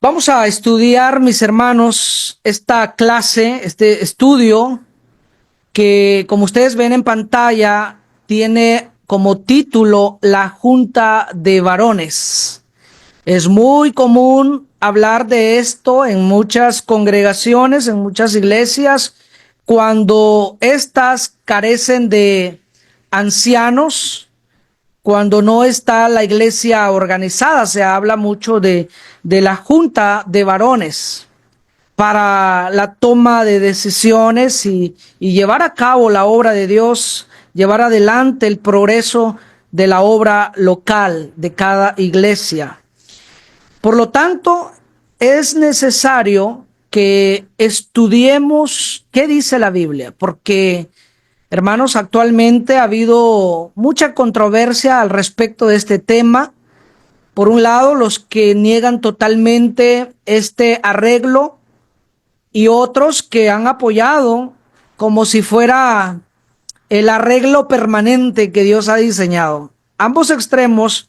Vamos a estudiar, mis hermanos, esta clase, este estudio que, como ustedes ven en pantalla, tiene como título La Junta de Varones. Es muy común hablar de esto en muchas congregaciones, en muchas iglesias, cuando éstas carecen de ancianos, cuando no está la iglesia organizada. Se habla mucho de la junta de varones para la toma de decisiones y llevar a cabo la obra de Dios, llevar adelante el progreso de la obra local de cada iglesia. Por lo tanto, es necesario que estudiemos qué dice la Biblia, porque, hermanos, actualmente ha habido mucha controversia al respecto de este tema. Por un lado, los que niegan totalmente este arreglo y otros que han apoyado como si fuera el arreglo permanente que Dios ha diseñado. Ambos extremos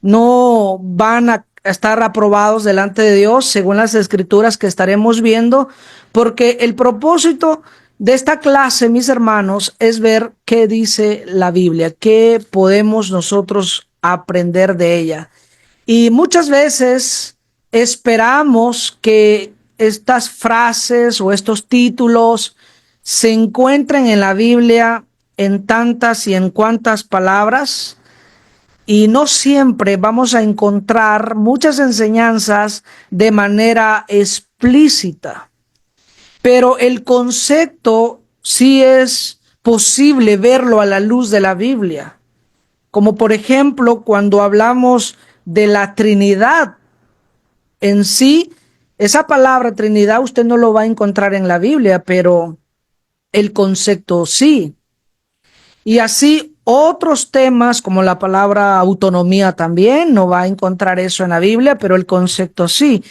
no van a estar aprobados delante de Dios según las escrituras que estaremos viendo, porque el propósito de esta clase, mis hermanos, es ver qué dice la Biblia, qué podemos nosotros aprender de ella. Y muchas veces esperamos que estas frases o estos títulos se encuentren en la Biblia en tantas y en cuantas palabras, y no siempre vamos a encontrar muchas enseñanzas de manera explícita, pero el concepto sí es posible verlo a la luz de la Biblia, como por ejemplo cuando hablamos de la Trinidad en sí. Esa palabra Trinidad usted no lo va a encontrar en la Biblia, pero el concepto sí. Y así otros temas como la palabra autonomía también no va a encontrar eso en la Biblia, pero el concepto sí.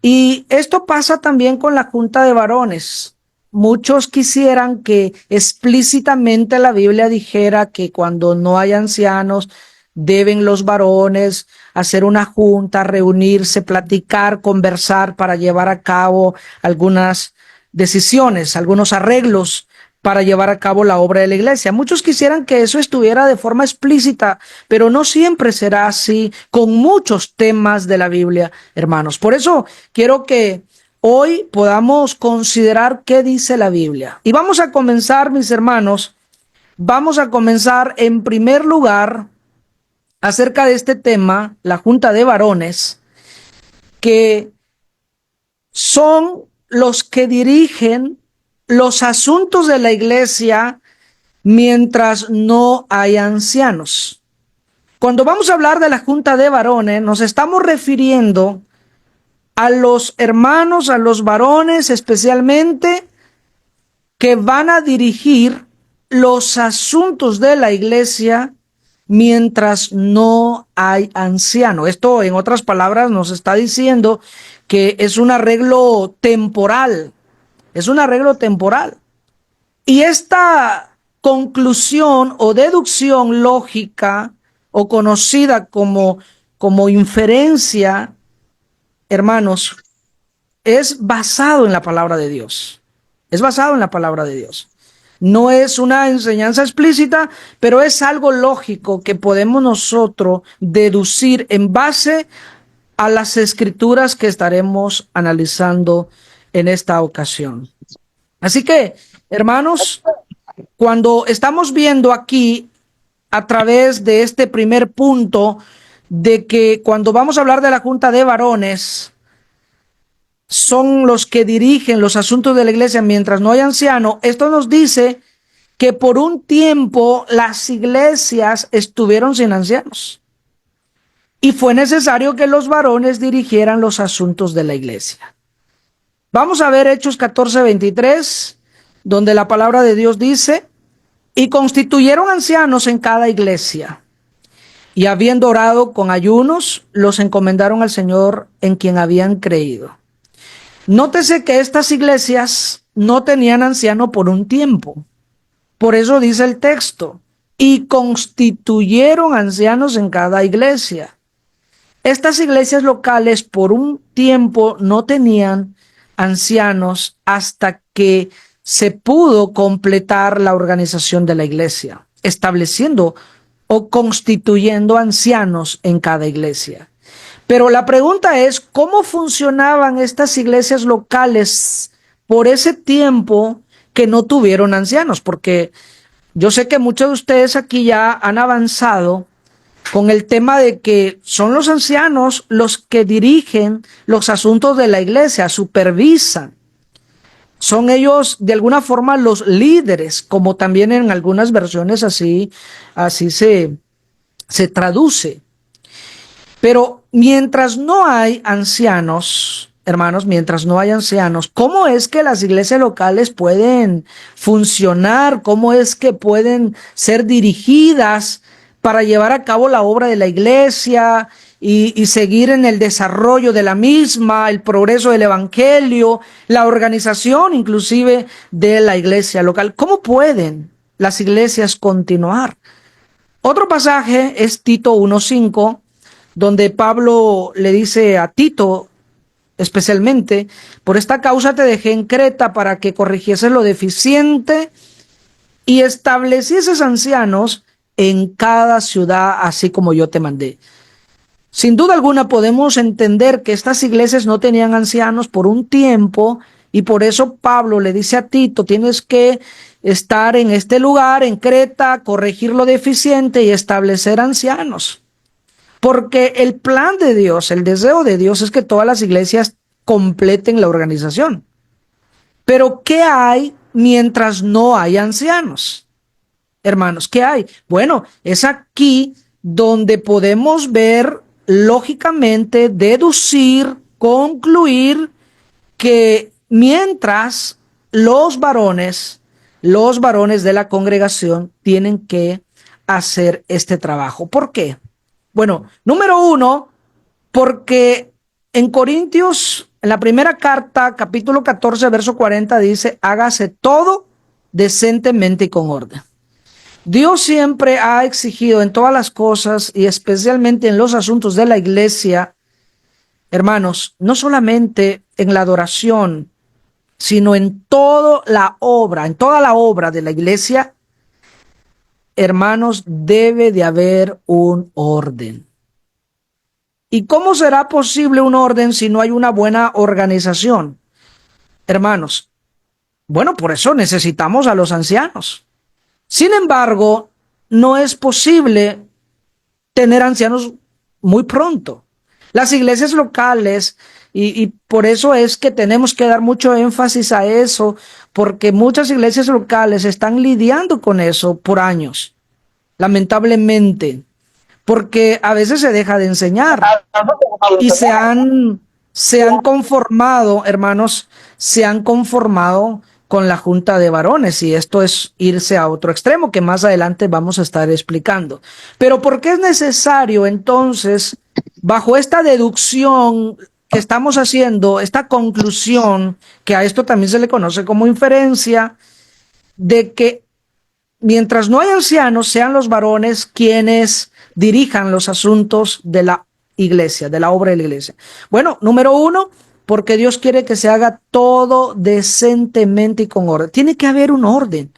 Y esto pasa también con la junta de varones. Muchos quisieran que explícitamente la Biblia dijera que cuando no hay ancianos, deben los varones hacer una junta, reunirse, platicar, conversar para llevar a cabo algunas decisiones, algunos arreglos para llevar a cabo la obra de la iglesia. Muchos quisieran que eso estuviera de forma explícita, pero no siempre será así con muchos temas de la Biblia, hermanos. Por eso quiero que hoy podamos considerar qué dice la Biblia. Y vamos a comenzar, mis hermanos, vamos a comenzar en primer lugar acerca de este tema, la junta de varones, que son los que dirigen los asuntos de la iglesia mientras no hay ancianos. Cuando vamos a hablar de la junta de varones, nos estamos refiriendo a los hermanos, a los varones especialmente, que van a dirigir los asuntos de la iglesia mientras no hay anciano. Esto, en otras palabras, nos está diciendo que es un arreglo temporal. Es un arreglo temporal. Y esta conclusión o deducción lógica o conocida como inferencia, hermanos, es basado en la palabra de Dios. Es basado en la palabra de Dios. No es una enseñanza explícita, pero es algo lógico que podemos nosotros deducir en base a las escrituras que estaremos analizando en esta ocasión. Así que, hermanos, cuando estamos viendo aquí a través de este primer punto de que cuando vamos a hablar de la junta de varones, son los que dirigen los asuntos de la iglesia mientras no hay anciano, esto nos dice que por un tiempo las iglesias estuvieron sin ancianos y fue necesario que los varones dirigieran los asuntos de la iglesia. Vamos a ver Hechos 14:23, donde la palabra de Dios dice: y constituyeron ancianos en cada iglesia, y habiendo orado con ayunos, los encomendaron al Señor en quien habían creído. Nótese que estas iglesias no tenían anciano por un tiempo. Por eso dice el texto: y constituyeron ancianos en cada iglesia. Estas iglesias locales por un tiempo no tenían ancianos hasta que se pudo completar la organización de la iglesia, estableciendo o constituyendo ancianos en cada iglesia. Pero la pregunta es, ¿cómo funcionaban estas iglesias locales por ese tiempo que no tuvieron ancianos? Porque yo sé que muchos de ustedes aquí ya han avanzado con el tema de que son los ancianos los que dirigen los asuntos de la iglesia, supervisan. Son ellos de alguna forma los líderes, como también en algunas versiones así se traduce. Pero mientras no hay ancianos, hermanos, mientras no hay ancianos, ¿cómo es que las iglesias locales pueden funcionar? ¿Cómo es que pueden ser dirigidas para llevar a cabo la obra de la iglesia y seguir en el desarrollo de la misma, el progreso del evangelio, la organización inclusive de la iglesia local? ¿Cómo pueden las iglesias continuar? Otro pasaje es Tito 1:5, donde Pablo le dice a Tito, especialmente, por esta causa te dejé en Creta para que corrigieses lo deficiente y establecieses ancianos en cada ciudad, así como yo te mandé. Sin duda alguna podemos entender que estas iglesias no tenían ancianos por un tiempo y por eso Pablo le dice a Tito, tienes que estar en este lugar, en Creta, corregir lo deficiente y establecer ancianos. Porque el plan de Dios, el deseo de Dios es que todas las iglesias completen la organización. Pero ¿qué hay mientras no hay ancianos? Hermanos, ¿qué hay? Bueno, es aquí donde podemos ver lógicamente, deducir, concluir que mientras los varones de la congregación tienen que hacer este trabajo. ¿Por qué? Bueno, número uno, porque en Corintios, en la primera carta, capítulo 14, verso 40, dice, hágase todo decentemente y con orden. Dios siempre ha exigido en todas las cosas y especialmente en los asuntos de la iglesia, hermanos, no solamente en la adoración, sino en toda la obra de la iglesia, hermanos, debe de haber un orden. ¿Y cómo será posible un orden si no hay una buena organización? Hermanos, bueno, por eso necesitamos a los ancianos. Sin embargo, no es posible tener ancianos muy pronto. Las iglesias locales, y por eso es que tenemos que dar mucho énfasis a eso, porque muchas iglesias locales están lidiando con eso por años, lamentablemente, porque a veces se deja de enseñar y se han conformado, hermanos, se han conformado con la junta de varones, y esto es irse a otro extremo que más adelante vamos a estar explicando. Pero ¿por qué es necesario entonces, bajo esta deducción que estamos haciendo, esta conclusión, que a esto también se le conoce como inferencia, de que mientras no hay ancianos, sean los varones quienes dirijan los asuntos de la iglesia, de la obra de la iglesia? Bueno, número uno, porque Dios quiere que se haga todo decentemente y con orden. Tiene que haber un orden.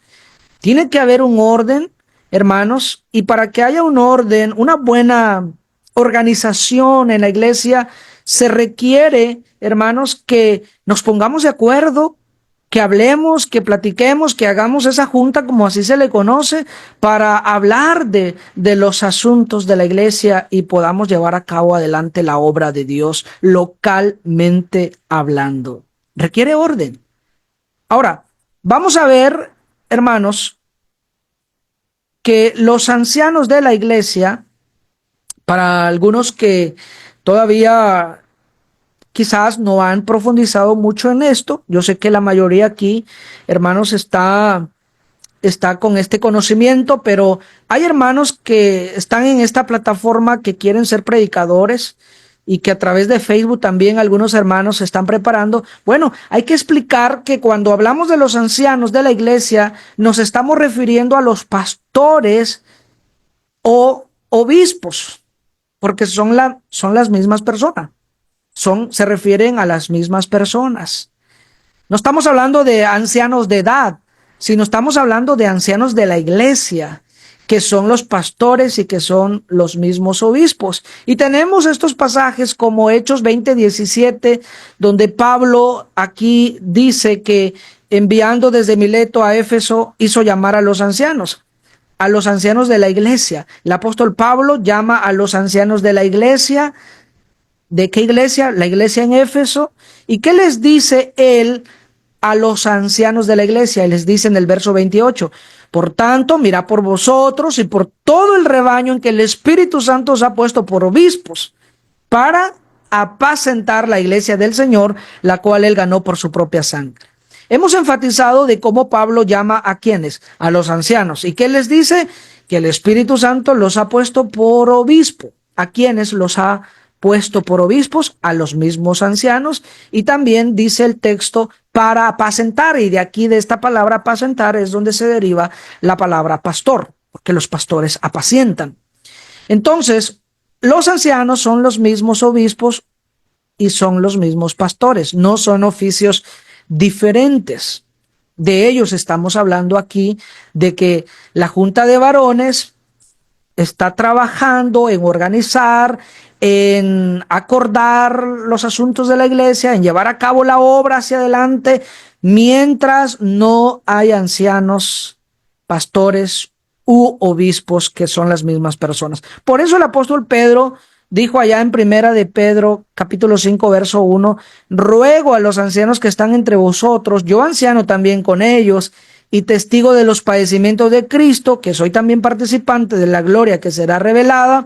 Tiene que haber un orden, hermanos, y para que haya un orden, una buena organización en la iglesia, se requiere, hermanos, que nos pongamos de acuerdo, que hablemos, que platiquemos, que hagamos esa junta, como así se le conoce, para hablar de los asuntos de la iglesia y podamos llevar a cabo adelante la obra de Dios localmente hablando. Requiere orden. Ahora, vamos a ver, hermanos, que los ancianos de la iglesia, para algunos que todavía quizás no han profundizado mucho en esto, yo sé que la mayoría aquí, hermanos, está con este conocimiento, pero hay hermanos que están en esta plataforma que quieren ser predicadores y que a través de Facebook también algunos hermanos se están preparando. Bueno, hay que explicar que cuando hablamos de los ancianos de la iglesia, nos estamos refiriendo a los pastores o obispos, porque son las mismas personas. Se refieren a las mismas personas. No estamos hablando de ancianos de edad, sino estamos hablando de ancianos de la iglesia, que son los pastores y que son los mismos obispos. Y tenemos estos pasajes como Hechos 20:17, donde Pablo aquí dice que enviando desde Mileto a Éfeso hizo llamar a los ancianos de la iglesia. El apóstol Pablo llama a los ancianos de la iglesia. ¿De qué iglesia? La iglesia en Éfeso. ¿Y qué les dice él a los ancianos de la iglesia? Él les dice en el verso 28, por tanto, mirad por vosotros y por todo el rebaño en que el Espíritu Santo os ha puesto por obispos, para apacentar la iglesia del Señor, la cual él ganó por su propia sangre. Hemos enfatizado de cómo Pablo llama a quienes, a los ancianos. ¿Y qué les dice? Que el Espíritu Santo los ha puesto por obispo. ¿A quienes los ha puesto por obispos? A los mismos ancianos. Y también dice el texto para apacentar, y de aquí de esta palabra apacentar es donde se deriva la palabra pastor, porque los pastores apacientan. Entonces, los ancianos son los mismos obispos y son los mismos pastores, no son oficios diferentes. De ellos estamos hablando aquí, de que la Junta de Varones está trabajando en organizar, en acordar los asuntos de la iglesia, en llevar a cabo la obra hacia adelante, mientras no hay ancianos, pastores u obispos que son las mismas personas. Por eso el apóstol Pedro dijo allá en Primera de Pedro, capítulo 5, verso 1, ruego a los ancianos que están entre vosotros, yo anciano también con ellos, y testigo de los padecimientos de Cristo, que soy también participante de la gloria que será revelada,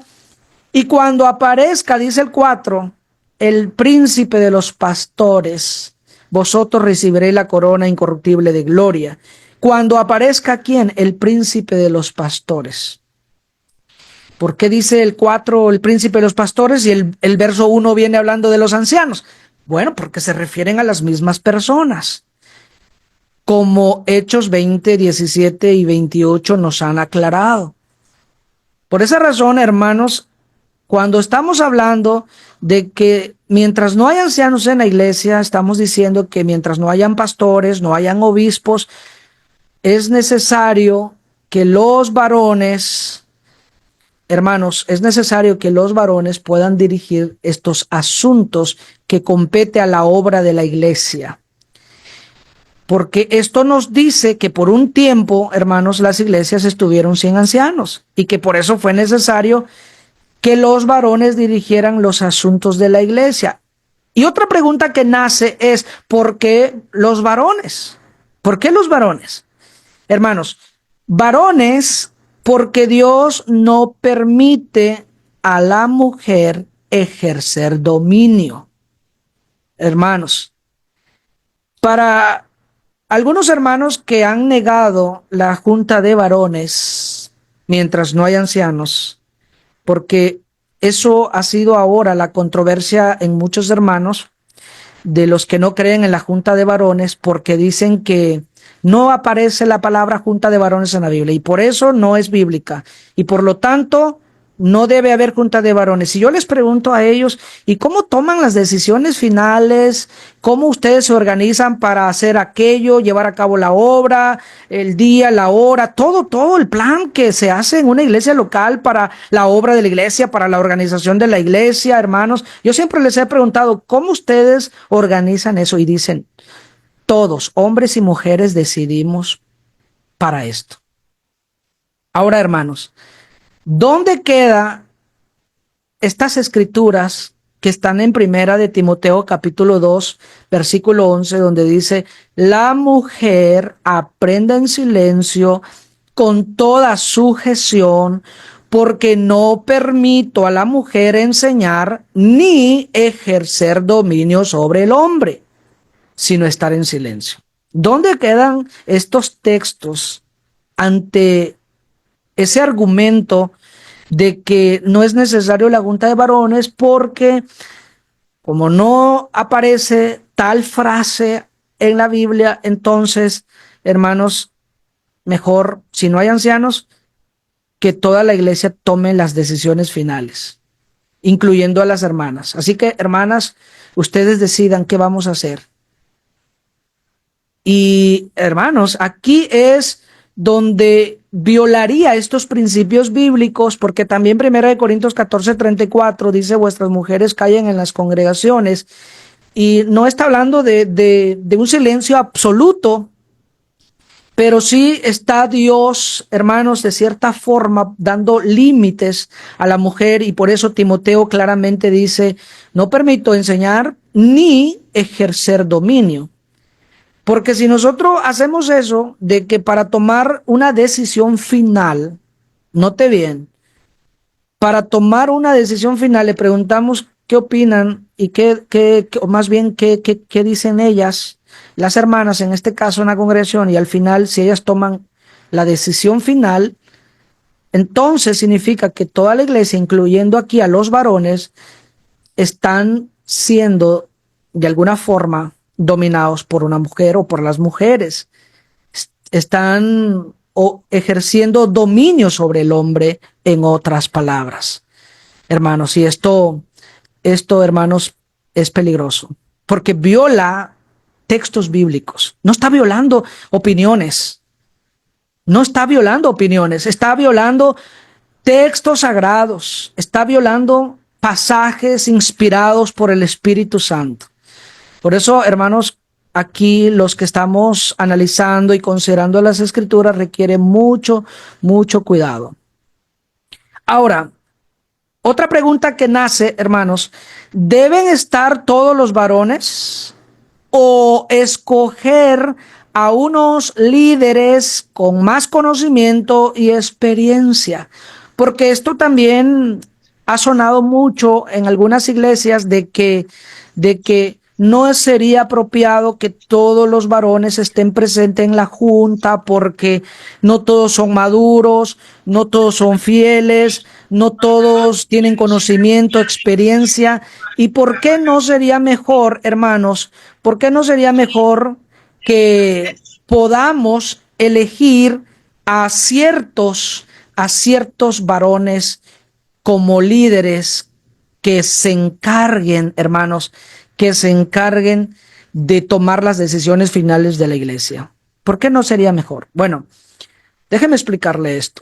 y cuando aparezca, dice el 4, el príncipe de los pastores, vosotros recibiréis la corona incorruptible de gloria. Cuando aparezca, ¿quién? El príncipe de los pastores. ¿Por qué dice el 4 el príncipe de los pastores y el verso 1 viene hablando de los ancianos? Bueno, porque se refieren a las mismas personas, como Hechos 20, 17 y 28 nos han aclarado. Por esa razón, hermanos, cuando estamos hablando de que mientras no hay ancianos en la iglesia, estamos diciendo que mientras no hayan pastores, no hayan obispos, es necesario que los varones, hermanos, es necesario que los varones puedan dirigir estos asuntos que compete a la obra de la iglesia. Porque esto nos dice que por un tiempo, hermanos, las iglesias estuvieron sin ancianos y que por eso fue necesario que los varones dirigieran los asuntos de la iglesia. Y otra pregunta que nace es, ¿por qué los varones? ¿Por qué los varones? Hermanos, varones porque Dios no permite a la mujer ejercer dominio. Hermanos, para algunos hermanos que han negado la junta de varones mientras no hay ancianos, porque eso ha sido ahora la controversia en muchos hermanos de los que no creen en la junta de varones, porque dicen que no aparece la palabra junta de varones en la Biblia y por eso no es bíblica y por lo tanto no debe haber junta de varones. Y yo les pregunto a ellos, ¿y cómo toman las decisiones finales? ¿Cómo ustedes se organizan para hacer aquello, llevar a cabo la obra, el día, la hora, todo el plan que se hace en una iglesia local para la obra de la iglesia, para la organización de la iglesia, hermanos? Yo siempre les he preguntado, ¿cómo ustedes organizan eso? Y dicen, todos, hombres y mujeres, decidimos para esto. Ahora, hermanos, ¿dónde quedan estas escrituras que están en Primera de Timoteo capítulo 2, versículo 11, donde dice, la mujer aprenda en silencio con toda sujeción, porque no permito a la mujer enseñar ni ejercer dominio sobre el hombre, sino estar en silencio? ¿Dónde quedan estos textos ante ese argumento de que no es necesario la junta de varones porque como no aparece tal frase en la Biblia, entonces, hermanos, mejor, si no hay ancianos, que toda la iglesia tome las decisiones finales? incluyendo a las hermanas. Así que, hermanas, ustedes decidan qué vamos a hacer. Y hermanos, aquí es donde violaría estos principios bíblicos, porque también 1 Corintios 14:34 dice: vuestras mujeres callen en las congregaciones. Y no está hablando de un silencio absoluto, pero sí está Dios, hermanos, de cierta forma dando límites a la mujer, y por eso Timoteo claramente dice: no permito enseñar ni ejercer dominio. Porque si nosotros hacemos eso, de que para tomar una decisión final, note bien, para tomar una decisión final le preguntamos qué opinan y o más bien qué dicen ellas, las hermanas en este caso en la congregación, y al final si ellas toman la decisión final, entonces significa que toda la iglesia, incluyendo aquí a los varones, están siendo de alguna forma dominados por una mujer o por las mujeres. Están ejerciendo dominio sobre el hombre, en otras palabras. Hermanos, y esto, hermanos, es peligroso, porque viola textos bíblicos. No está violando opiniones. No está violando opiniones, está violando textos sagrados, está violando pasajes inspirados por el Espíritu Santo. Por eso, hermanos, aquí los que estamos analizando y considerando las Escrituras requiere mucho, mucho cuidado. Ahora, otra pregunta que nace, hermanos: ¿deben estar todos los varones o escoger a unos líderes con más conocimiento y experiencia? Porque esto también ha sonado mucho en algunas iglesias de que no sería apropiado que todos los varones estén presentes en la junta, porque no todos son maduros, no todos son fieles, no todos tienen conocimiento, experiencia. ¿Y por qué no sería mejor, hermanos? ¿Por qué no sería mejor que podamos elegir a ciertos varones como líderes que se encarguen, hermanos, que se encarguen de tomar las decisiones finales de la iglesia? ¿Por qué no sería mejor? Bueno, déjeme explicarle esto.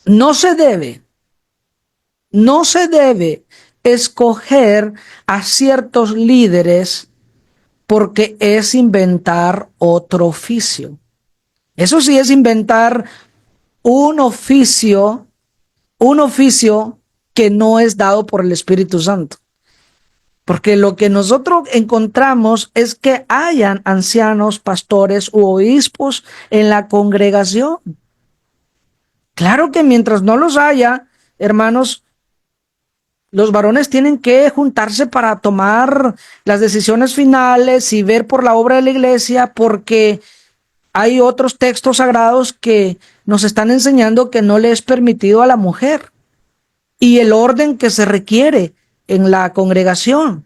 No se debe escoger a ciertos líderes porque es inventar otro oficio. Eso sí es inventar un oficio que no es dado por el Espíritu Santo. Porque lo que nosotros encontramos es que hayan ancianos, pastores u obispos en la congregación. Claro que mientras no los haya, hermanos, los varones tienen que juntarse para tomar las decisiones finales y ver por la obra de la iglesia, porque hay otros textos sagrados que nos están enseñando que no le es permitido a la mujer, y el orden que se requiere en la congregación.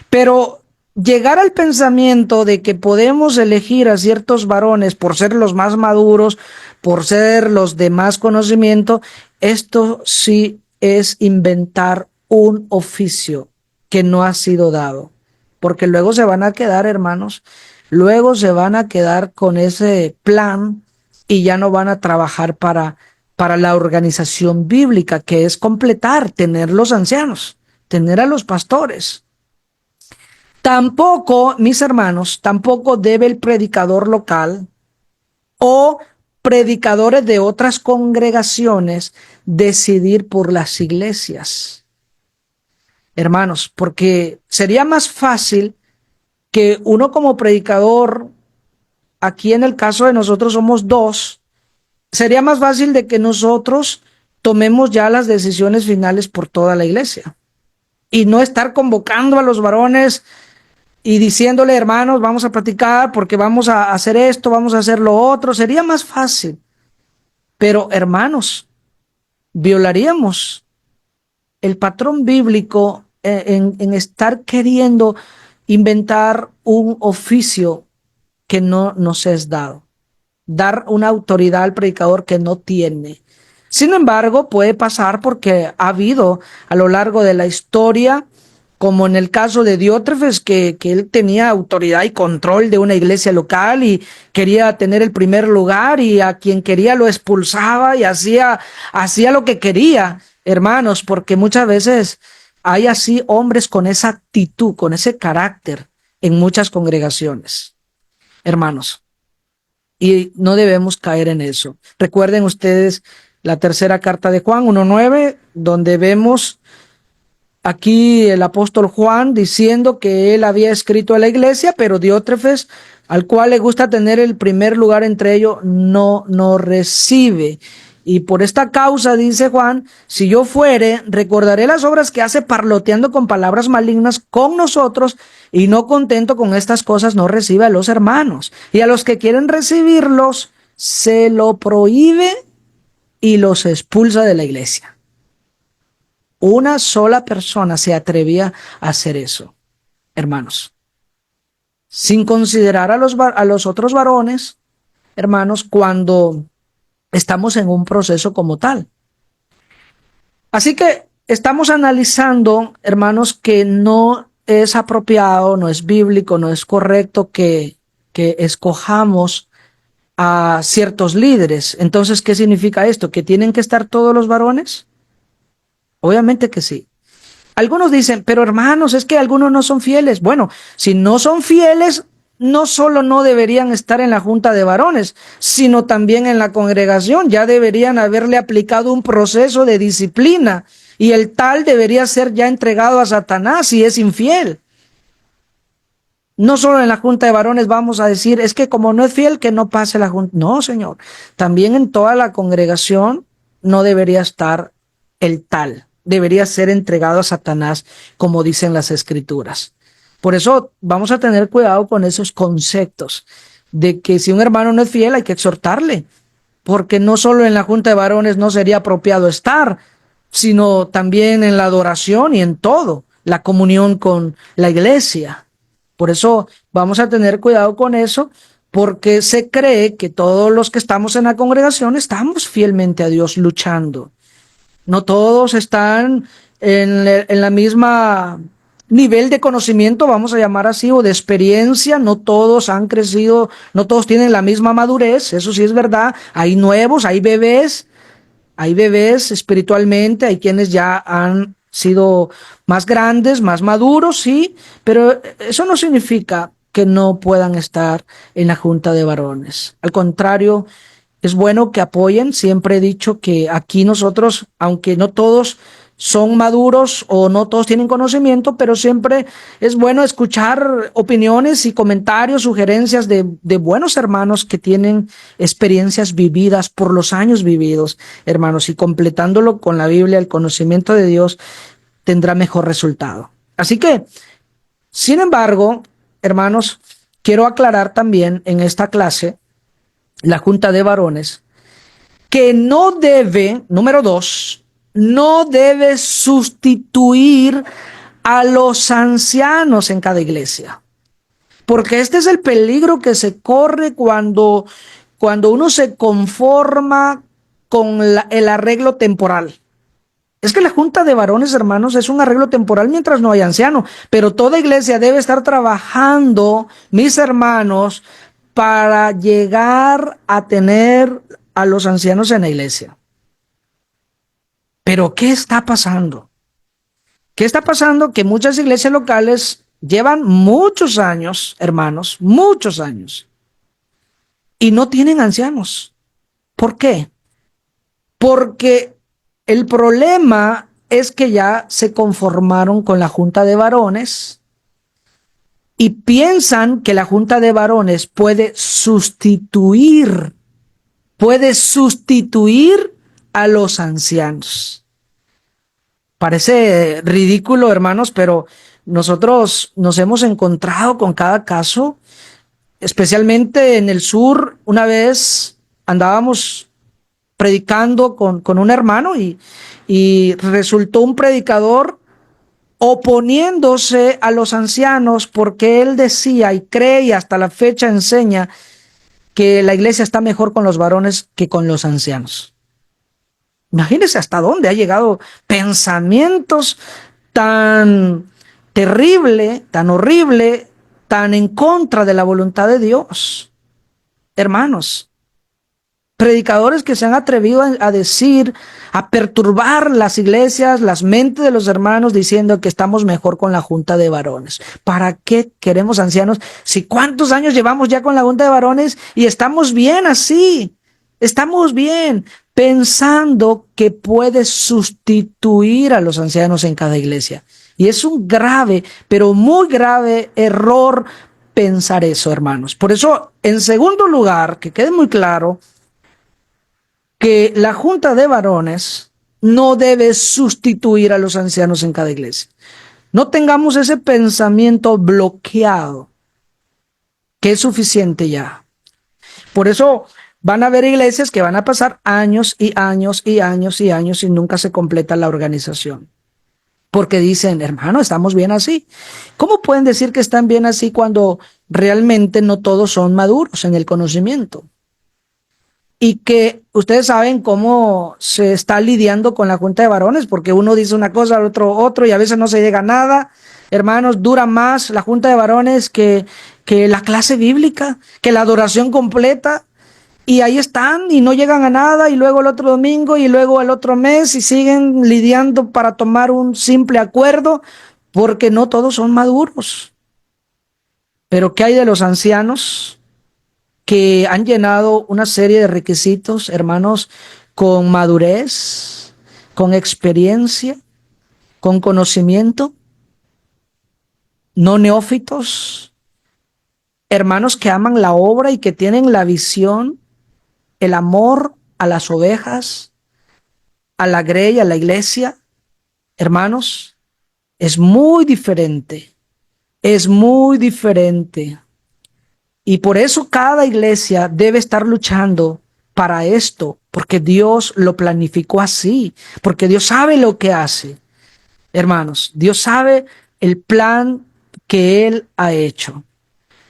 Pero llegar al pensamiento de que podemos elegir a ciertos varones por ser los más maduros, por ser los de más conocimiento, esto sí es inventar un oficio que no ha sido dado. Porque luego se van a quedar, hermanos, luego se van a quedar con ese plan y ya no van a trabajar para la organización bíblica, que es completar, tener los ancianos, tener a los pastores. Tampoco, mis hermanos, tampoco debe el predicador local o predicadores de otras congregaciones decidir por las iglesias. Hermanos, porque sería más fácil que uno como predicador, aquí en el caso de nosotros somos dos, sería más fácil de que nosotros tomemos ya las decisiones finales por toda la iglesia y no estar convocando a los varones y diciéndole: hermanos, vamos a platicar porque vamos a hacer esto, vamos a hacer lo otro. Sería más fácil. Pero, hermanos, violaríamos el patrón bíblico en estar queriendo inventar un oficio que no nos es dado. Dar una autoridad al predicador que no tiene. Sin embargo, puede pasar porque ha habido a lo largo de la historia, como en el caso de Diótrefes, que él tenía autoridad y control de una iglesia local y quería tener el primer lugar, y a quien quería lo expulsaba y hacía lo que quería, hermanos, porque muchas veces hay así hombres con esa actitud, con ese carácter en muchas congregaciones, hermanos, y no debemos caer en eso. Recuerden ustedes la tercera carta de Juan 1:9, donde vemos aquí el apóstol Juan diciendo que él había escrito a la iglesia, pero Diótrefes, al cual le gusta tener el primer lugar entre ellos, no recibe. Y por esta causa, dice Juan, si yo fuere, recordaré las obras que hace parloteando con palabras malignas con nosotros, y no contento con estas cosas, no recibe a los hermanos. Y a los que quieren recibirlos, se lo prohíbe y los expulsa de la iglesia. Una sola persona se atrevía a hacer eso, hermanos, sin considerar a los otros varones, hermanos, cuando estamos en un proceso como tal. Así que estamos analizando, hermanos, que no es apropiado, no es bíblico, no es correcto que escojamos a ciertos líderes. Entonces, ¿qué significa esto? ¿Que tienen que estar todos los varones? Obviamente que sí. Algunos dicen, pero hermanos, es que algunos no son fieles. Bueno, si no son fieles, no solo no deberían estar en la junta de varones, sino también en la congregación. Ya deberían haberle aplicado un proceso de disciplina, y el tal debería ser ya entregado a Satanás si es infiel. No solo en la junta de varones vamos a decir, es que como no es fiel, que no pase la junta. No, Señor. También en toda la congregación no debería estar el tal. Debería ser entregado a Satanás, como dicen las Escrituras. Por eso vamos a tener cuidado con esos conceptos de que si un hermano no es fiel hay que exhortarle, porque no solo en la junta de varones no sería apropiado estar, sino también en la adoración y en todo, la comunión con la iglesia. Por eso vamos a tener cuidado con eso, porque se cree que todos los que estamos en la congregación estamos fielmente a Dios luchando. No todos están en la misma nivel de conocimiento, vamos a llamar así, o de experiencia. No todos han crecido, no todos tienen la misma madurez, eso sí es verdad. Hay nuevos, hay bebés espiritualmente, hay quienes ya han sido más grandes, más maduros, sí, pero eso no significa que no puedan estar en la junta de varones. Al contrario, es bueno que apoyen. Siempre he dicho que aquí nosotros, aunque no todos son maduros o no todos tienen conocimiento, pero siempre es bueno escuchar opiniones y comentarios, sugerencias de buenos hermanos que tienen experiencias vividas por los años vividos, hermanos, y completándolo con la Biblia, el conocimiento de Dios tendrá mejor resultado. Así que, sin embargo, hermanos, quiero aclarar también en esta clase, la junta de varones, que no debe, número 2, no debe sustituir a los ancianos en cada iglesia. Porque este es el peligro que se corre cuando uno se conforma con el arreglo temporal. Es que la junta de varones, hermanos, es un arreglo temporal mientras no hay anciano, pero toda iglesia debe estar trabajando, mis hermanos, para llegar a tener a los ancianos en la iglesia. Pero ¿qué está pasando? ¿Qué está pasando? Que muchas iglesias locales llevan muchos años, hermanos, muchos años, y no tienen ancianos. ¿Por qué? Porque el problema es que ya se conformaron con la junta de varones y piensan que la junta de varones puede sustituir a los ancianos. Parece ridículo, hermanos, pero nosotros nos hemos encontrado con cada caso, especialmente en el sur. Una vez andábamos predicando con un hermano y resultó un predicador oponiéndose a los ancianos porque él decía y cree y hasta la fecha enseña que la iglesia está mejor con los varones que con los ancianos. Imagínense hasta dónde ha llegado pensamientos tan terrible, tan horrible, tan en contra de la voluntad de Dios. Hermanos, predicadores que se han atrevido a decir, a perturbar las iglesias, las mentes de los hermanos, diciendo que estamos mejor con la junta de varones. ¿Para qué queremos ancianos? Si cuántos años llevamos ya con la junta de varones y estamos bien así, estamos bien, pensando que puede sustituir a los ancianos en cada iglesia. Y es un grave, pero muy grave error pensar eso, hermanos. Por eso, en segundo lugar, que quede muy claro, que la junta de varones no debe sustituir a los ancianos en cada iglesia. No tengamos ese pensamiento bloqueado, que es suficiente ya. Por eso van a haber iglesias que van a pasar años y años y años y años y nunca se completa la organización. Porque dicen, hermano, estamos bien así. ¿Cómo pueden decir que están bien así cuando realmente no todos son maduros en el conocimiento? Y que ustedes saben cómo se está lidiando con la junta de varones, porque uno dice una cosa, el otro, y a veces no se llega a nada. Hermanos, dura más la junta de varones que la clase bíblica, que la adoración completa. Y ahí están y no llegan a nada, y luego el otro domingo y luego el otro mes, y siguen lidiando para tomar un simple acuerdo, porque no todos son maduros. Pero ¿qué hay de los ancianos que han llenado una serie de requisitos, hermanos, con madurez, con experiencia, con conocimiento? No neófitos, hermanos que aman la obra y que tienen la visión, el amor a las ovejas, a la grey, a la iglesia. Hermanos, es muy diferente, es muy diferente. Y por eso cada iglesia debe estar luchando para esto, porque Dios lo planificó así, porque Dios sabe lo que hace. Hermanos, Dios sabe el plan que Él ha hecho.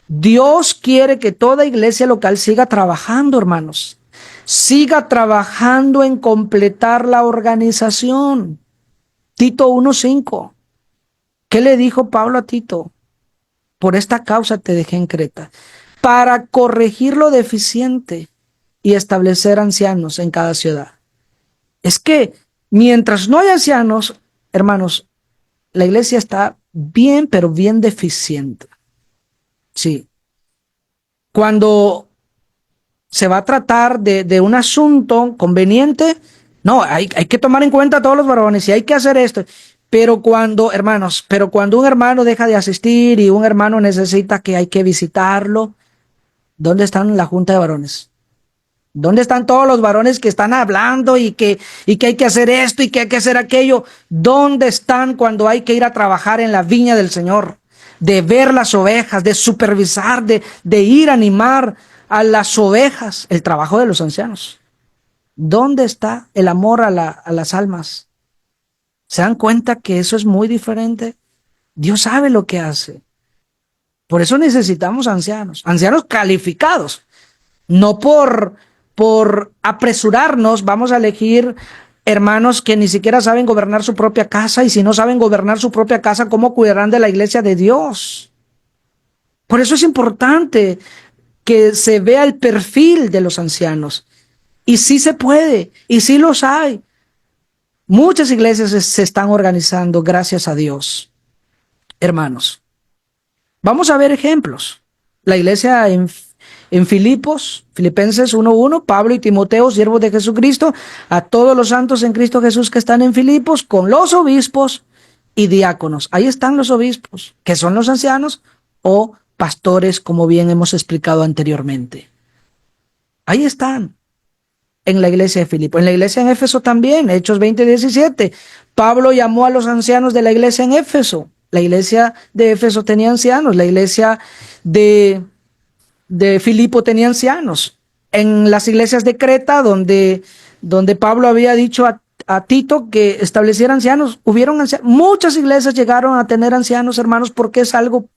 Dios quiere que toda iglesia local siga trabajando, hermanos. Siga trabajando en completar la organización. Tito 1:5. ¿Qué le dijo Pablo a Tito? Por esta causa te dejé en Creta, para corregir lo deficiente y establecer ancianos en cada ciudad. Es que mientras no hay ancianos, hermanos, la iglesia está bien, pero bien deficiente. Sí. Cuando se va a tratar de un asunto conveniente, no, hay que tomar en cuenta a todos los varones y hay que hacer esto. Pero cuando, hermanos, cuando un hermano deja de asistir y un hermano necesita que hay que visitarlo, ¿dónde están la junta de varones? ¿Dónde están todos los varones que están hablando y que hay que hacer esto y que hay que hacer aquello? ¿Dónde están cuando hay que ir a trabajar en la viña del Señor? De ver las ovejas, de supervisar, de ir a animar a las ovejas, el trabajo de los ancianos. ¿Dónde está el amor a las almas? ¿Se dan cuenta que eso es muy diferente? Dios sabe lo que hace. Por eso necesitamos ancianos calificados. No por apresurarnos vamos a elegir hermanos que ni siquiera saben gobernar su propia casa, y si no saben gobernar su propia casa, ¿cómo cuidarán de la iglesia de Dios? Por eso es importante que se vea el perfil de los ancianos. Y sí se puede, y sí los hay. Muchas iglesias se están organizando, gracias a Dios. Hermanos, vamos a ver ejemplos. La iglesia en Filipos, Filipenses 1:1, Pablo y Timoteo, siervos de Jesucristo, a todos los santos en Cristo Jesús que están en Filipos, con los obispos y diáconos. Ahí están los obispos, que son los ancianos, o pastores, como bien hemos explicado anteriormente. Ahí están, en la iglesia de Filipos. En la iglesia en Éfeso también, Hechos 20:17, Pablo llamó a los ancianos de la iglesia en Éfeso. La iglesia de Éfeso tenía ancianos, la iglesia de Filipo tenía ancianos. En las iglesias de Creta, donde Pablo había dicho a Tito que estableciera ancianos, hubieron ancianos. Muchas iglesias llegaron a tener ancianos, hermanos, porque es algo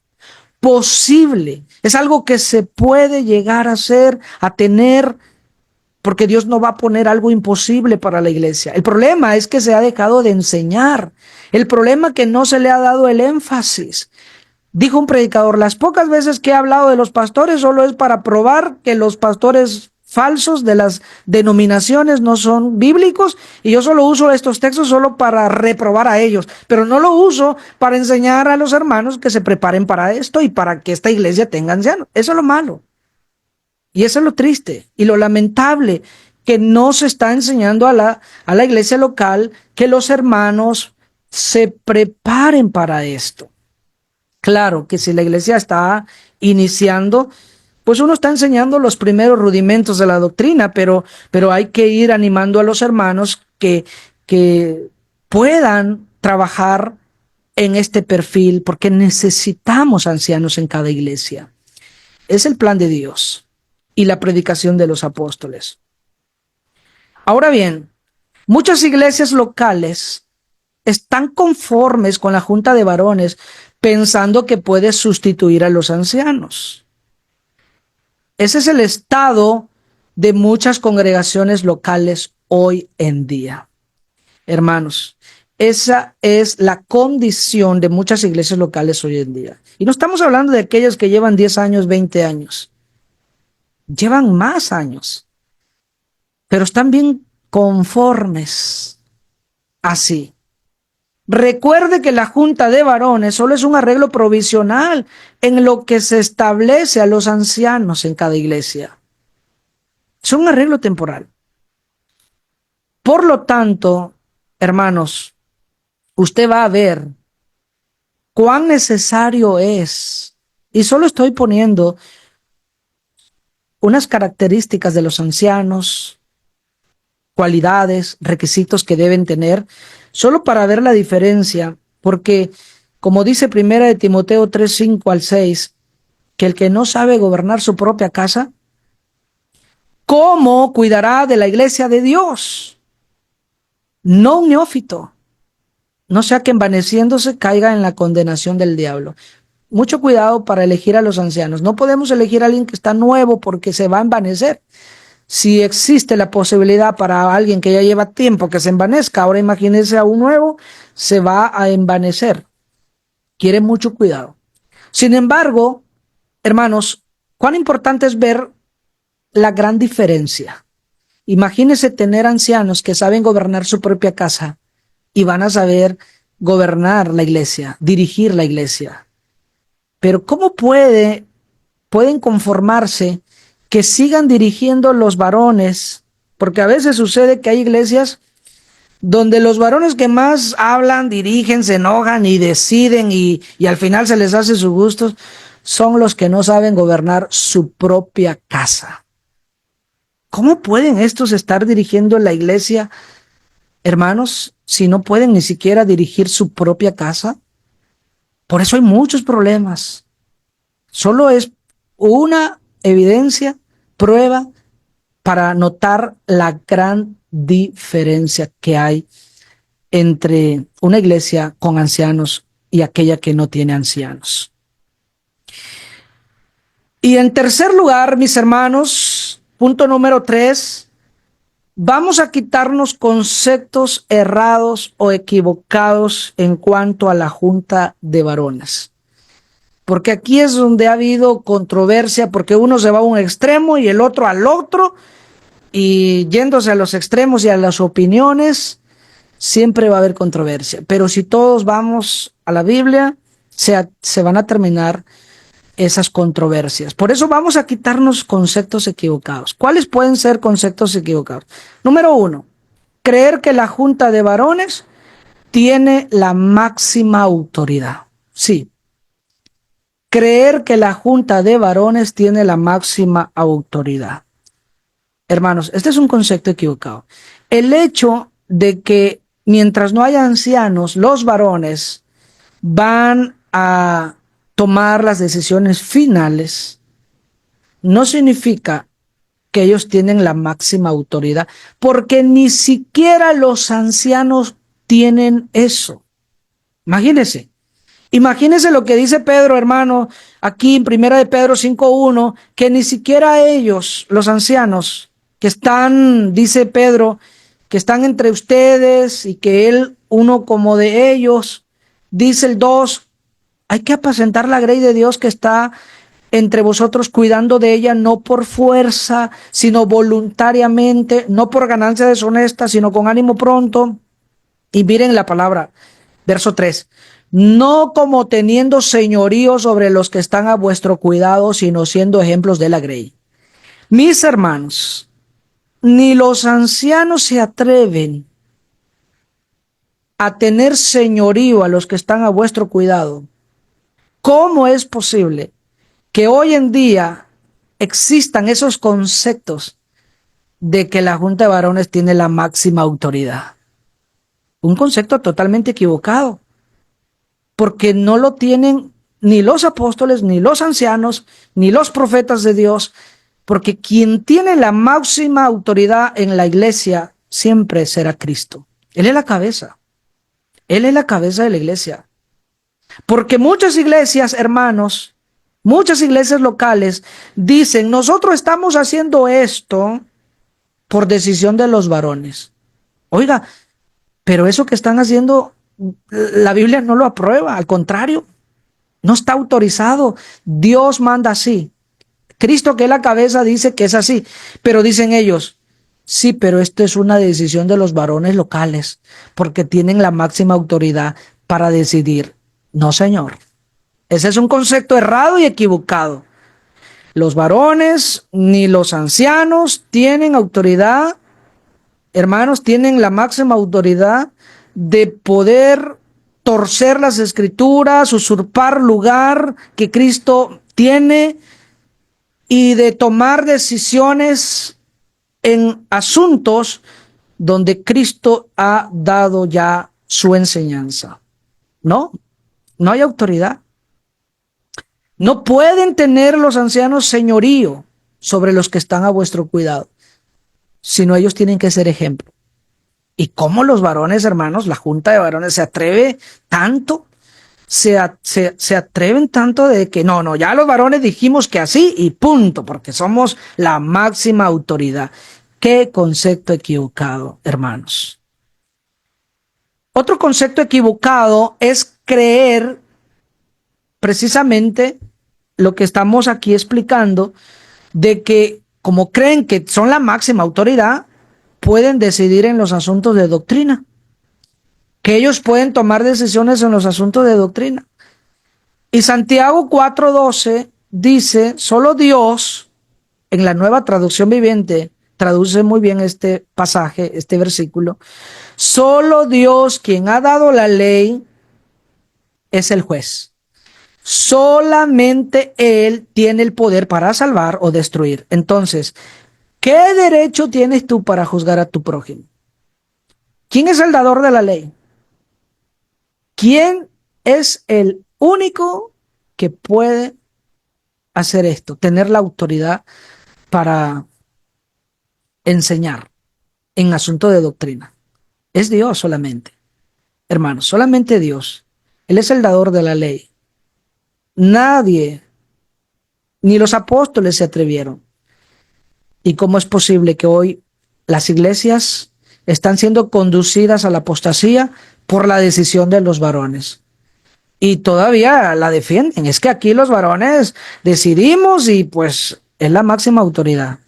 posible, es algo que se puede llegar a hacer, a tener porque Dios no va a poner algo imposible para la iglesia. El problema es que se ha dejado de enseñar. El problema es que no se le ha dado el énfasis. Dijo un predicador, las pocas veces que he hablado de los pastores solo es para probar que los pastores falsos de las denominaciones no son bíblicos, y yo solo uso estos textos solo para reprobar a ellos, pero no lo uso para enseñar a los hermanos que se preparen para esto y para que esta iglesia tenga ancianos. Eso es lo malo. Y eso es lo triste y lo lamentable, que no se está enseñando a la iglesia local que los hermanos se preparen para esto. Claro que si la iglesia está iniciando, pues uno está enseñando los primeros rudimentos de la doctrina, pero hay que ir animando a los hermanos que puedan trabajar en este perfil, porque necesitamos ancianos en cada iglesia. Es el plan de Dios y la predicación de los apóstoles. Ahora bien, muchas iglesias locales están conformes con la junta de varones, pensando que puede sustituir a los ancianos. Ese es el estado de muchas congregaciones locales hoy en día. Hermanos, esa es la condición de muchas iglesias locales hoy en día. Y no estamos hablando de aquellas que llevan 10 años, 20 años. Llevan más años, pero están bien conformes así. Recuerde que la junta de varones solo es un arreglo provisional en lo que se establece a los ancianos en cada iglesia. Es un arreglo temporal. Por lo tanto, hermanos, usted va a ver cuán necesario es, y solo estoy poniendo unas características de los ancianos, cualidades, requisitos que deben tener, solo para ver la diferencia, porque como dice primera de Timoteo 3, 5 al 6, que el que no sabe gobernar su propia casa, ¿cómo cuidará de la iglesia de Dios? No un neófito, no sea que envaneciéndose caiga en la condenación del diablo. Mucho cuidado para elegir a los ancianos. No podemos elegir a alguien que está nuevo porque se va a envanecer. Si existe la posibilidad para alguien que ya lleva tiempo que se envanezca, ahora imagínese a un nuevo, se va a envanecer. Quiere mucho cuidado. Sin embargo, hermanos, cuán importante es ver la gran diferencia. Imagínese tener ancianos que saben gobernar su propia casa y van a saber gobernar la iglesia, dirigir la iglesia. Pero ¿cómo pueden conformarse que sigan dirigiendo los varones? Porque a veces sucede que hay iglesias donde los varones que más hablan, dirigen, se enojan y deciden y al final se les hace sus gustos, son los que no saben gobernar su propia casa. ¿Cómo pueden estos estar dirigiendo la iglesia, hermanos, si no pueden ni siquiera dirigir su propia casa? Por eso hay muchos problemas. Solo es una evidencia, prueba, para notar la gran diferencia que hay entre una iglesia con ancianos y aquella que no tiene ancianos. Y en tercer lugar, mis hermanos, punto número 3, vamos a quitarnos conceptos errados o equivocados en cuanto a la junta de varones. Porque aquí es donde ha habido controversia, porque uno se va a un extremo y el otro al otro, y yéndose a los extremos y a las opiniones, siempre va a haber controversia. Pero si todos vamos a la Biblia, se van a terminar esas controversias. Por eso vamos a quitarnos conceptos equivocados. ¿Cuáles pueden ser conceptos equivocados? Número 1, creer que la junta de varones tiene la máxima autoridad. Sí. Creer que la junta de varones tiene la máxima autoridad. Hermanos, este es un concepto equivocado. El hecho de que mientras no haya ancianos, los varones van a tomar las decisiones finales, no significa que ellos tienen la máxima autoridad, porque ni siquiera los ancianos tienen eso. Imagínense. Imagínense lo que dice Pedro, hermano, aquí en primera de Pedro 5:1, que ni siquiera ellos, los ancianos, que están, dice Pedro, que están entre ustedes y que él, uno como de ellos. Dice el 2, hay que apacentar la grey de Dios que está entre vosotros, cuidando de ella, no por fuerza, sino voluntariamente, no por ganancia deshonesta, sino con ánimo pronto. Y miren la palabra, verso 3, no como teniendo señorío sobre los que están a vuestro cuidado, sino siendo ejemplos de la grey. Mis hermanos, ni los ancianos se atreven a tener señorío a los que están a vuestro cuidado. ¿Cómo es posible que hoy en día existan esos conceptos de que la Junta de Varones tiene la máxima autoridad? Un concepto totalmente equivocado, porque no lo tienen ni los apóstoles, ni los ancianos, ni los profetas de Dios, porque quien tiene la máxima autoridad en la iglesia siempre será Cristo. Él es la cabeza. Él es la cabeza de la iglesia. Porque muchas iglesias, hermanos, muchas iglesias locales dicen, nosotros estamos haciendo esto por decisión de los varones. Oiga, pero eso que están haciendo, la Biblia no lo aprueba, al contrario, no está autorizado. Dios manda así. Cristo, que es la cabeza, dice que es así, pero dicen ellos, sí, pero esto es una decisión de los varones locales, porque tienen la máxima autoridad para decidir. No, señor. Ese es un concepto errado y equivocado. Los varones ni los ancianos tienen autoridad, hermanos, tienen la máxima autoridad de poder torcer las escrituras, usurpar lugar que Cristo tiene y de tomar decisiones en asuntos donde Cristo ha dado ya su enseñanza. No, no hay autoridad. No pueden tener los ancianos señorío sobre los que están a vuestro cuidado, sino ellos tienen que ser ejemplo. ¿Y cómo los varones, hermanos, la Junta de Varones se atreve tanto? Se atreven tanto de que no, ya los varones dijimos que así y punto, porque somos la máxima autoridad. Qué concepto equivocado, hermanos. Otro concepto equivocado es creer precisamente lo que estamos aquí explicando, de que como creen que son la máxima autoridad, pueden decidir en los asuntos de doctrina, que ellos pueden tomar decisiones en los asuntos de doctrina. Y Santiago 4:12 dice, solo Dios, en la Nueva Traducción Viviente, traduce muy bien este pasaje, este versículo, solo Dios, quien ha dado la ley, es el juez. Solamente Él tiene el poder para salvar o destruir. Entonces, ¿qué derecho tienes tú para juzgar a tu prójimo? ¿Quién es el dador de la ley? ¿Quién es el único que puede hacer esto? Tener la autoridad para enseñar en asunto de doctrina. Es Dios solamente. Hermanos, solamente Dios. Él es el dador de la ley. Nadie, ni los apóstoles se atrevieron. ¿Y cómo es posible que hoy las iglesias están siendo conducidas a la apostasía por la decisión de los varones? Y todavía la defienden. Es que aquí los varones decidimos y pues es la máxima autoridad.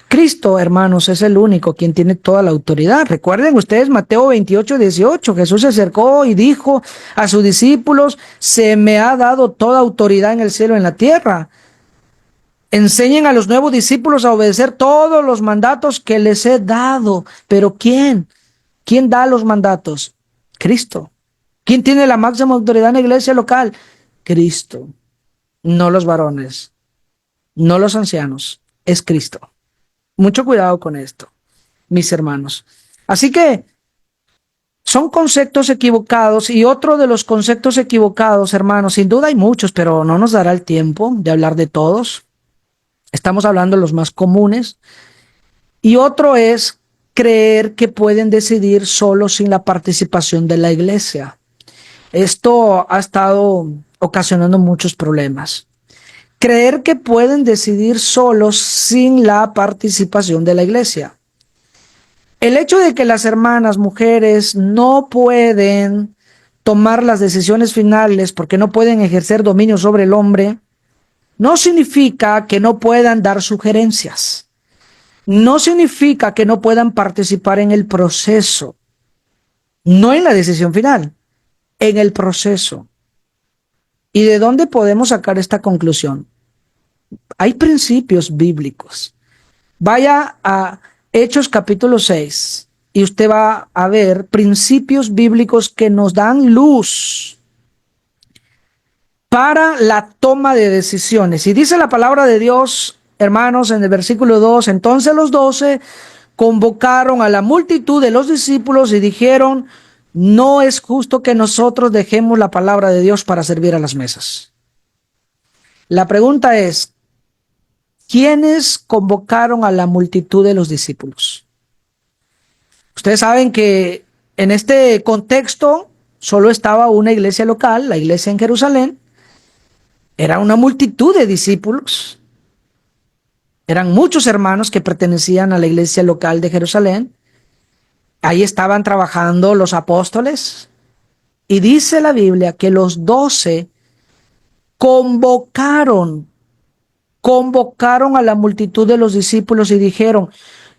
Cristo, hermanos, es el único quien tiene toda la autoridad. Recuerden ustedes Mateo 28:18. Jesús se acercó y dijo a sus discípulos, se me ha dado toda autoridad en el cielo y en la tierra. Enseñen a los nuevos discípulos a obedecer todos los mandatos que les he dado. ¿Pero quién? ¿Quién da los mandatos? Cristo. ¿Quién tiene la máxima autoridad en la iglesia local? Cristo. No los varones, no los ancianos, es Cristo. Mucho cuidado con esto, mis hermanos. Así que son conceptos equivocados, y otro de los conceptos equivocados, hermanos, sin duda hay muchos, pero no nos dará el tiempo de hablar de todos. Estamos hablando de los más comunes. Y otro es creer que pueden decidir solo sin la participación de la iglesia. Esto ha estado ocasionando muchos problemas. creer que pueden decidir solos sin la participación de la iglesia. El hecho de que las hermanas mujeres no pueden tomar las decisiones finales porque no pueden ejercer dominio sobre el hombre, no significa que no puedan dar sugerencias. No significa que no puedan participar en el proceso. No en la decisión final, en el proceso. ¿Y de dónde podemos sacar esta conclusión? Hay principios bíblicos. Vaya a Hechos capítulo 6 y usted va a ver principios bíblicos que nos dan luz para la toma de decisiones. Y dice la palabra de Dios, hermanos, en el versículo 2, entonces los 12 convocaron a la multitud de los discípulos y dijeron, no es justo que nosotros dejemos la palabra de Dios para servir a las mesas. La pregunta es, ¿quiénes convocaron a la multitud de los discípulos? Ustedes saben que en este contexto solo estaba una iglesia local, la iglesia en Jerusalén. Era una multitud de discípulos. Eran muchos hermanos que pertenecían a la iglesia local de Jerusalén. Ahí estaban trabajando los apóstoles. Y dice la Biblia que los 12 convocaron a la multitud de los discípulos y dijeron,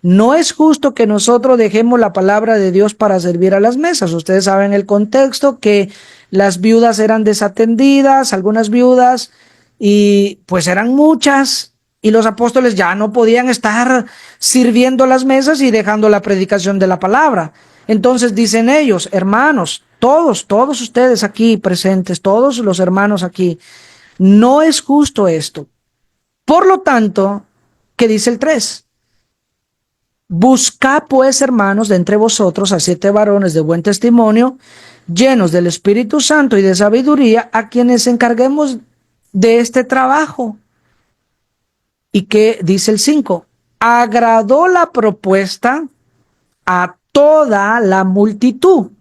no es justo que nosotros dejemos la palabra de Dios para servir a las mesas. Ustedes saben el contexto, que las viudas eran desatendidas, algunas viudas, y pues eran muchas, y los apóstoles ya no podían estar sirviendo las mesas y dejando la predicación de la palabra. Entonces dicen ellos, hermanos, todos ustedes aquí presentes, todos los hermanos aquí, no es justo esto. Por lo tanto, ¿qué dice el 3? Buscad pues, hermanos, de entre vosotros a 7 varones de buen testimonio, llenos del Espíritu Santo y de sabiduría, a quienes encarguemos de este trabajo. ¿Y qué dice el 5? Agradó la propuesta a toda la multitud.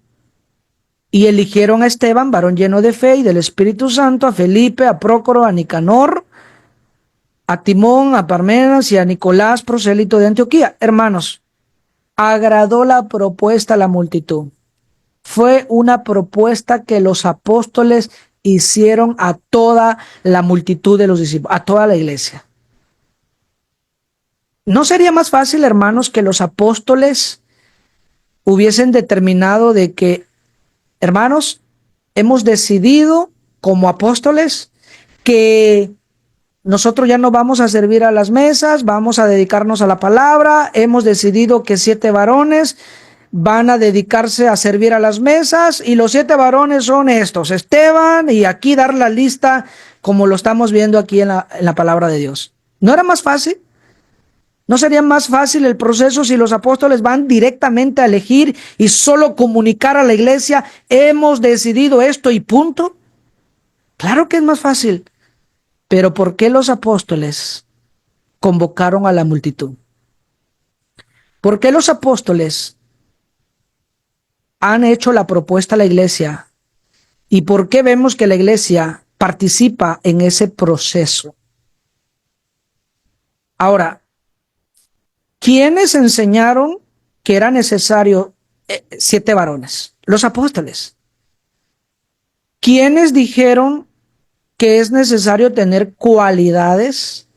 Y eligieron a Esteban, varón lleno de fe y del Espíritu Santo, a Felipe, a Prócoro, a Nicanor, a Timón, a Parmenas y a Nicolás, prosélito de Antioquía. Hermanos, agradó la propuesta a la multitud. Fue una propuesta que los apóstoles hicieron a toda la multitud de los discípulos, a toda la iglesia. ¿No sería más fácil, hermanos, que los apóstoles hubiesen determinado de que, hermanos, hemos decidido como apóstoles que nosotros ya no vamos a servir a las mesas, vamos a dedicarnos a la palabra, hemos decidido que 7 varones van a dedicarse a servir a las mesas y los 7 varones son estos, Esteban, y aquí dar la lista como lo estamos viendo aquí en la palabra de Dios? ¿No era más fácil? ¿No sería más fácil el proceso si los apóstoles van directamente a elegir y solo comunicar a la iglesia, hemos decidido esto y punto? Claro que es más fácil. Pero ¿por qué los apóstoles convocaron a la multitud? ¿Por qué los apóstoles han hecho la propuesta a la iglesia? ¿Y por qué vemos que la iglesia participa en ese proceso? Ahora, ¿quiénes enseñaron que era necesario 7 varones? Los apóstoles. ¿Quiénes dijeron que es necesario tener cualidades?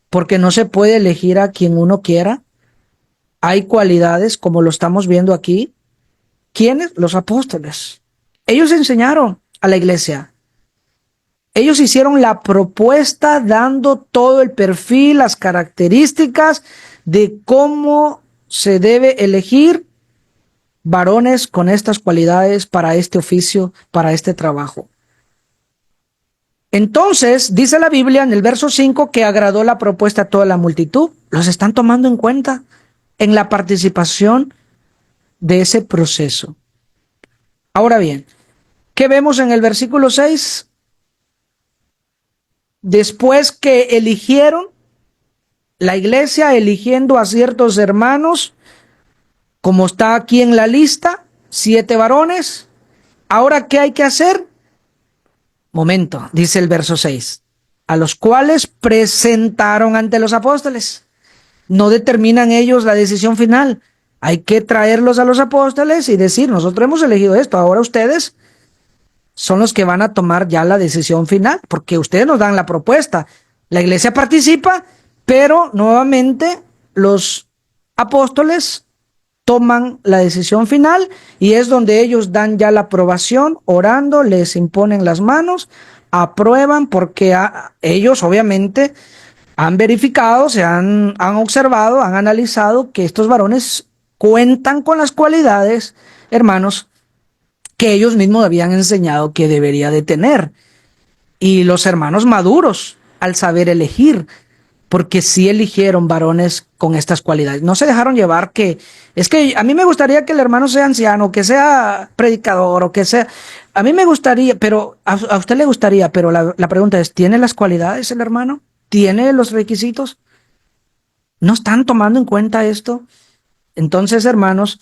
Porque no se puede elegir a quien uno quiera. Hay cualidades, como lo estamos viendo aquí. ¿Quiénes? Los apóstoles. Ellos enseñaron a la iglesia. Ellos hicieron la propuesta dando todo el perfil, las características de cómo se debe elegir varones con estas cualidades para este oficio, para este trabajo. Entonces, dice la Biblia en el verso 5 que agradó la propuesta a toda la multitud. Los están tomando en cuenta en la participación de ese proceso. Ahora bien, ¿qué vemos en el versículo 6? Después que eligieron, la iglesia eligiendo a ciertos hermanos, como está aquí en la lista, 7 varones. Ahora, ¿qué hay que hacer? Momento, dice el verso 6. a los cuales presentaron ante los apóstoles. No determinan ellos la decisión final. Hay que traerlos a los apóstoles y decir, nosotros hemos elegido esto, ahora ustedes son los que van a tomar ya la decisión final, porque ustedes nos dan la propuesta. La iglesia participa, pero nuevamente los apóstoles toman la decisión final y es donde ellos dan ya la aprobación, orando, les imponen las manos, aprueban porque ellos obviamente han verificado, han observado, han analizado que estos varones cuentan con las cualidades, hermanos, que ellos mismos habían enseñado que debería de tener. Y los hermanos maduros, al saber elegir, porque sí eligieron varones con estas cualidades. No se dejaron llevar es que a mí me gustaría que el hermano sea anciano, que sea predicador o que sea... A mí me gustaría, pero a usted le gustaría, pero la pregunta es, ¿tiene las cualidades el hermano? ¿Tiene los requisitos? ¿No están tomando en cuenta esto? Entonces, hermanos,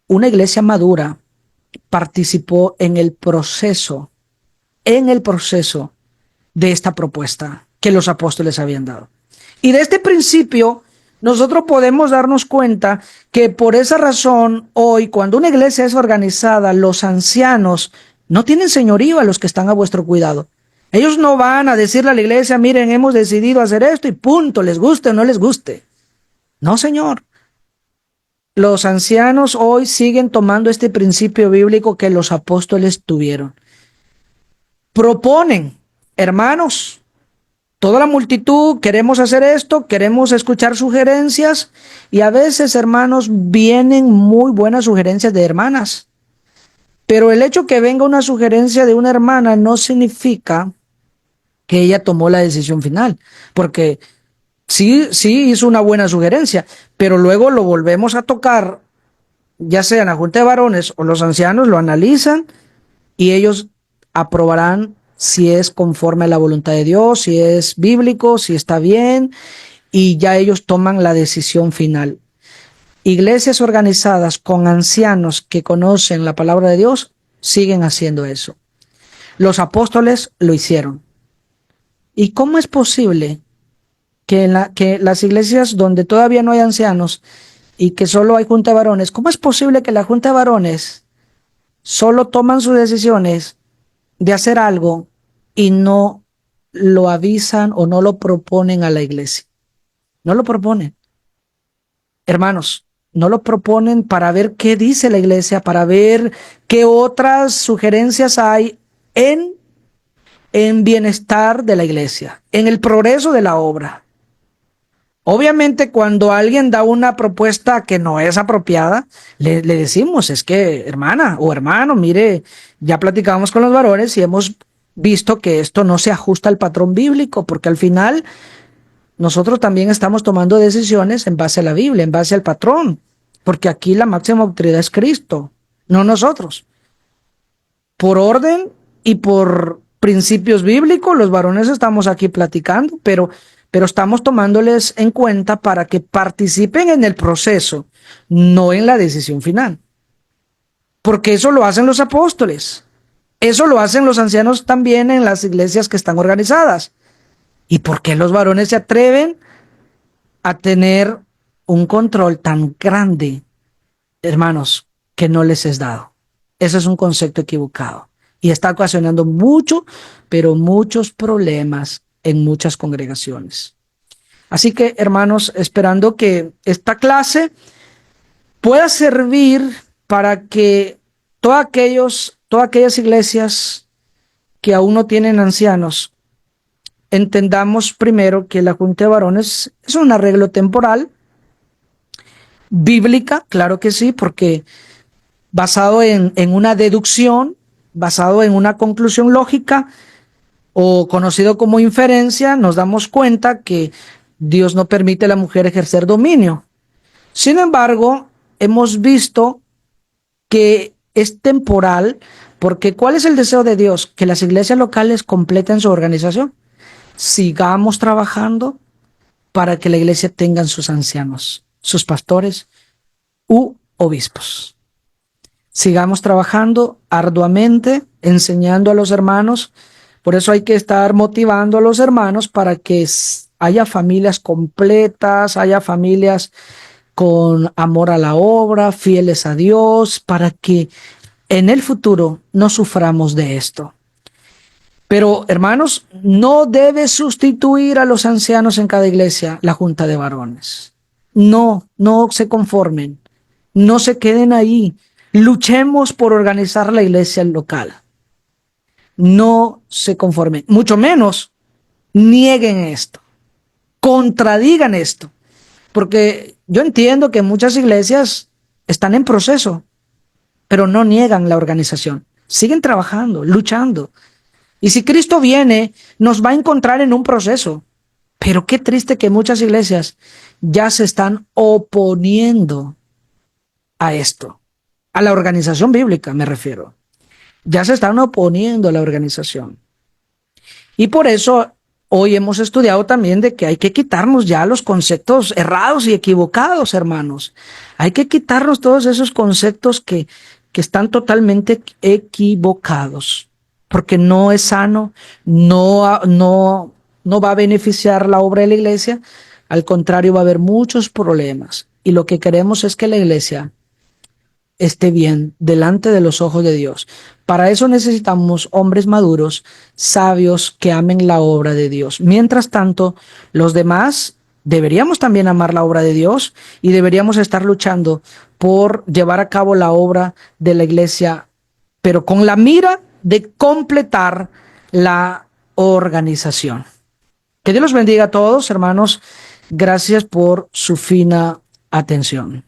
una iglesia madura participó en el proceso de esta propuesta que los apóstoles habían dado. Y de este principio, nosotros podemos darnos cuenta que por esa razón, hoy, cuando una iglesia es organizada, los ancianos no tienen señorío a los que están a vuestro cuidado. Ellos no van a decirle a la iglesia, miren, hemos decidido hacer esto y punto, les guste o no les guste. No, señor. Los ancianos hoy siguen tomando este principio bíblico que los apóstoles tuvieron. Proponen, hermanos, toda la multitud, queremos hacer esto, queremos escuchar sugerencias y a veces, hermanos, vienen muy buenas sugerencias de hermanas. Pero el hecho que venga una sugerencia de una hermana no significa que ella tomó la decisión final, porque sí hizo una buena sugerencia, pero luego lo volvemos a tocar, ya sea en la Junta de Varones o los ancianos lo analizan y ellos aprobarán si es conforme a la voluntad de Dios, si es bíblico, si está bien, y ya ellos toman la decisión final. Iglesias organizadas con ancianos que conocen la palabra de Dios siguen haciendo eso. Los apóstoles lo hicieron. ¿Y cómo es posible que las iglesias donde todavía no hay ancianos y que solo hay junta de varones, cómo es posible que la junta de varones solo toman sus decisiones de hacer algo y no lo avisan o no lo proponen a la iglesia? No lo proponen. Hermanos, no lo proponen para ver qué dice la iglesia, para ver qué otras sugerencias hay en bienestar de la iglesia, en el progreso de la obra. Obviamente, cuando alguien da una propuesta que no es apropiada, le decimos, es que hermana o hermano, mire, ya platicamos con los varones y hemos visto que esto no se ajusta al patrón bíblico, porque al final nosotros también estamos tomando decisiones en base a la Biblia, en base al patrón, porque aquí la máxima autoridad es Cristo, no nosotros. Por orden y por principios bíblicos, los varones estamos aquí platicando, pero estamos tomándoles en cuenta para que participen en el proceso, no en la decisión final. Porque eso lo hacen los apóstoles, eso lo hacen los ancianos también en las iglesias que están organizadas. ¿Y por qué los varones se atreven a tener un control tan grande, hermanos, que no les es dado? Eso es un concepto equivocado y está ocasionando muchos problemas en muchas congregaciones. Así que, hermanos, esperando que esta clase pueda servir para que todas aquellas iglesias que aún no tienen ancianos, entendamos primero que la Junta de Varones es un arreglo temporal, bíblica, claro que sí, porque basado en una deducción, basado en una conclusión lógica o conocido como inferencia, nos damos cuenta que Dios no permite a la mujer ejercer dominio. Sin embargo, hemos visto que es temporal, porque ¿cuál es el deseo de Dios? Que las iglesias locales completen su organización. Sigamos trabajando para que la iglesia tenga sus ancianos, sus pastores u obispos. Sigamos trabajando arduamente, enseñando a los hermanos Por eso hay que estar motivando a los hermanos para que haya familias completas, haya familias con amor a la obra, fieles a Dios, para que en el futuro no suframos de esto. Pero, hermanos, no debe sustituir a los ancianos en cada iglesia la junta de varones. No, no se conformen, no se queden ahí. Luchemos por organizar la iglesia local. No se conformen, mucho menos nieguen esto, contradigan esto, porque yo entiendo que muchas iglesias están en proceso, pero no niegan la organización, siguen trabajando, luchando. Y si Cristo viene, nos va a encontrar en un proceso. Pero qué triste que muchas iglesias ya se están oponiendo a esto, a la organización bíblica me refiero. Ya se están oponiendo a la organización. Y por eso hoy hemos estudiado también de que hay que quitarnos ya los conceptos errados y equivocados, hermanos. Hay que quitarnos todos esos conceptos que están totalmente equivocados, porque no es sano, no va a beneficiar la obra de la iglesia, al contrario va a haber muchos problemas. Y lo que queremos es que la iglesia esté bien delante de los ojos de Dios. Para eso necesitamos hombres maduros, sabios, que amen la obra de Dios. Mientras tanto, los demás deberíamos también amar la obra de Dios y deberíamos estar luchando por llevar a cabo la obra de la iglesia, pero con la mira de completar la organización. Que Dios los bendiga a todos, hermanos. Gracias por su fina atención.